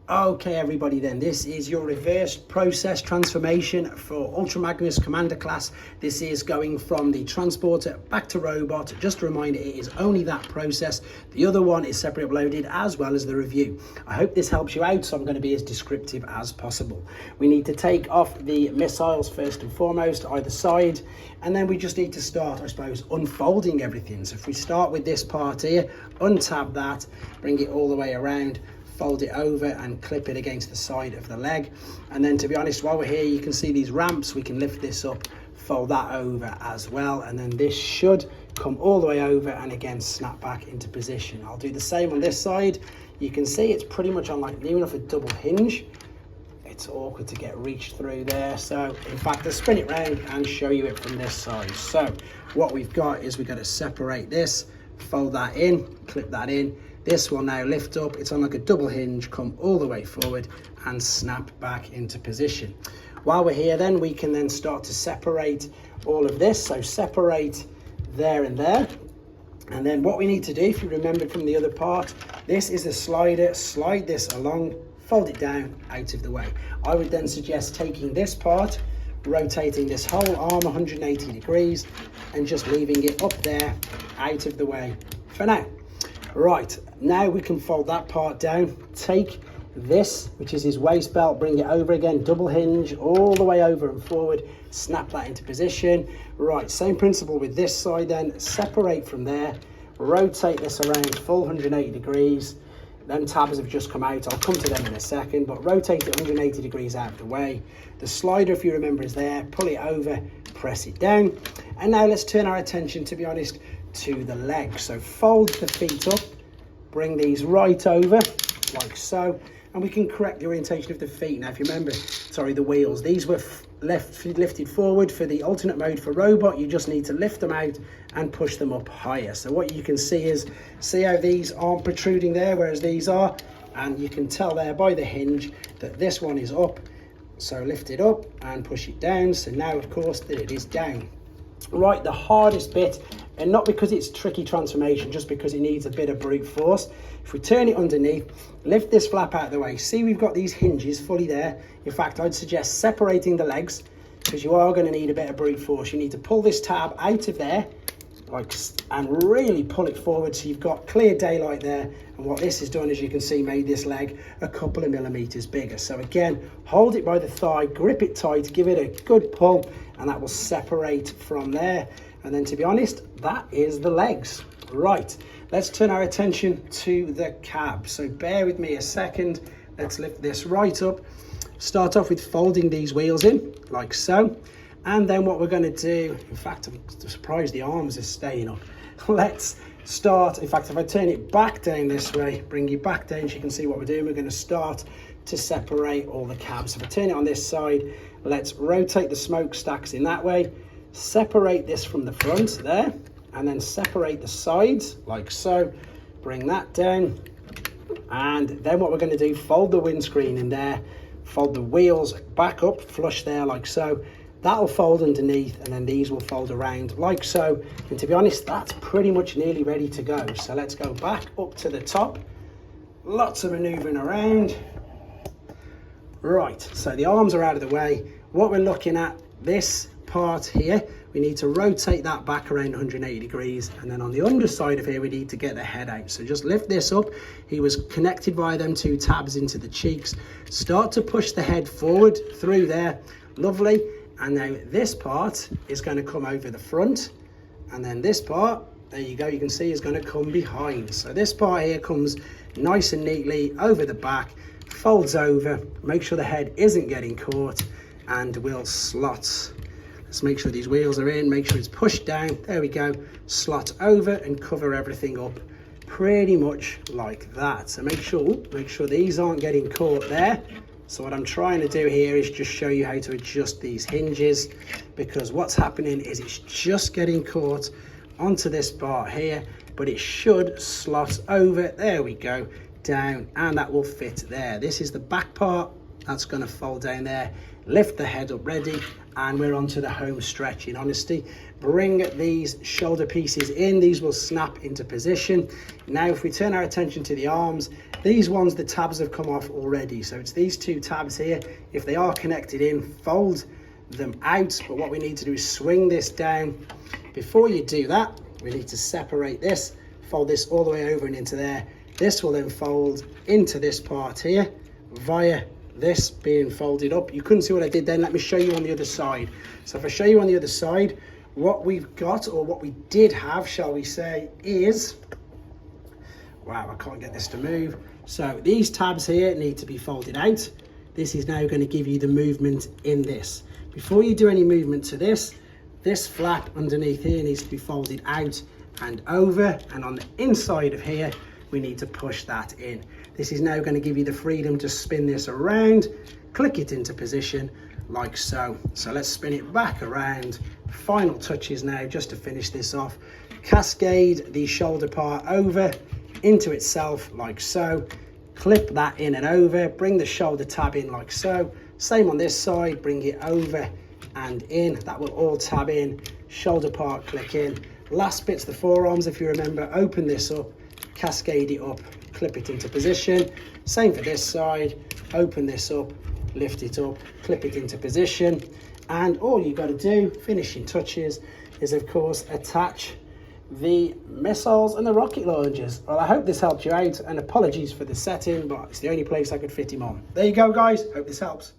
Okay everybody, then this is your reverse process transformation for Ultra Magnus Commander class. This is going from the transporter back to robot. Just a reminder, it is only that process. The other one is separately uploaded as well as the review. I hope this helps you out, so I'm going to be as descriptive as possible. We need to take off the missiles first and foremost, either side, and then we just need to start, I suppose, unfolding everything. So if we start with this part here, untab that, bring it all the way around, fold it over and clip it against the side of the leg. And then, to be honest, while we're here, you can see these ramps. We can lift this up, fold that over as well, and then this should come all the way over and again snap back into position. I'll do the same on this side. You can see it's pretty much on like near enough a double hinge. It's awkward to get reached through there, so in fact I'll spin it round and show you it from this side. So what we've got is we've got to separate this, fold that in, clip that in. This will now lift up, it's on like a double hinge, come all the way forward and snap back into position. While we're here then, we can then start to separate all of this. So separate there and there. And then what we need to do, if you remember from the other part, this is a slider, slide this along, fold it down, out of the way. I would then suggest taking this part, rotating this whole arm 180 degrees and just leaving it up there, out of the way for now. Right, now we can fold that part down, take this, which is his waist belt, bring it over again, double hinge, all the way over and forward, snap that into position. Right, same principle with this side then, separate from there, rotate this around full 180 degrees. Them tabs have just come out, I'll come to them in a second, but rotate it 180 degrees out of the way. The slider, if you remember, is there, pull it over, press it down. And now let's turn our attention, to be honest, to the legs. So fold the feet up, bring these right over like so, and we can correct the orientation of the feet. Now if you remember, the wheels, these were lifted forward for the alternate mode for robot. You just need to lift them out and push them up higher. So what you can see is, see how these aren't protruding there, whereas these are, and you can tell there by the hinge that this one is up. So lift it up and push it down. So now of course that it is down. Right, the hardest bit, and not because it's tricky transformation, just because it needs a bit of brute force. If we turn it underneath, lift this flap out of the way, see we've got these hinges fully there. In fact, I'd suggest separating the legs, because you are going to need a bit of brute force. You need to pull this tab out of there, and really pull it forward so you've got clear daylight there. And what this has done, as you can see, made this leg a couple of millimeters bigger. So again, hold it by the thigh, grip it tight, give it a good pull, and that will separate from there. And then, to be honest, that is the legs. Right, let's turn our attention to the cab. So bear with me a second. Let's lift this right up. Start off with folding these wheels in like so. And then what we're going to do, in fact, I'm surprised the arms are staying up. Let's start, in fact, if I turn it back down this way, bring you back down so you can see what we're doing. We're going to start to separate all the cabs. So if I turn it on this side, let's rotate the smokestacks in that way, separate this from the front there, and then separate the sides like so. Bring that down. And then what we're going to do, fold the windscreen in there, fold the wheels back up, flush there like so. That'll fold underneath, and then these will fold around like so. And to be honest, that's pretty much nearly ready to go. So let's go back up to the top. Lots of maneuvering around. Right, so the arms are out of the way. What we're looking at, this part here, we need to rotate that back around 180 degrees. And then on the underside of here, we need to get the head out. So just lift this up. He was connected by them two tabs into the cheeks. Start to push the head forward through there. Lovely. And now this part is going to come over the front, and then this part, there you go, you can see is going to come behind. So this part here comes nice and neatly over the back, folds over, make sure the head isn't getting caught, and we'll slot. Let's make sure these wheels are in, make sure it's pushed down, there we go, slot over and cover everything up pretty much like that. So make sure these aren't getting caught there. So what I'm trying to do here is just show you how to adjust these hinges, because what's happening is it's just getting caught onto this part here, but it should slot over, there we go, down, and that will fit there. This is the back part, that's going to fold down there, lift the head up ready, and we're onto the home stretch. In honesty, bring these shoulder pieces in. These will snap into position. Now if we turn our attention to the arms, these ones, the tabs have come off already, so it's these two tabs here. If they are connected in, fold them out, but what we need to do is swing this down. Before you do that, we need to separate this, fold this all the way over and into there. This will then fold into this part here via this being folded up. You couldn't see what I did then. Let me show you on the other side. So if I show you on the other side, what we've got, or what we did have, shall we say, is, wow, I can't get this to move. So these tabs here need to be folded out. This is now going to give you the movement in this. Before you do any movement to this flap underneath here needs to be folded out and over, and on the inside of here, we need to push that in. This is now going to give you the freedom to spin this around, click it into position like so. So let's spin it back around. Final touches now just to finish this off. Cascade the shoulder part over into itself like so. Clip that in and over, bring the shoulder tab in like so. Same on this side, bring it over and in. That will all tab in, shoulder part click in. Last bit's the forearms, if you remember. Open this up, cascade it up, clip it into position. Same for this side, open this up, lift it up, clip it into position. And all you got to do, finishing touches, is of course attach the missiles and the rocket launchers. Well, I hope this helped you out, and apologies for the setting, but it's the only place I could fit him on. There you go, guys. Hope this helps.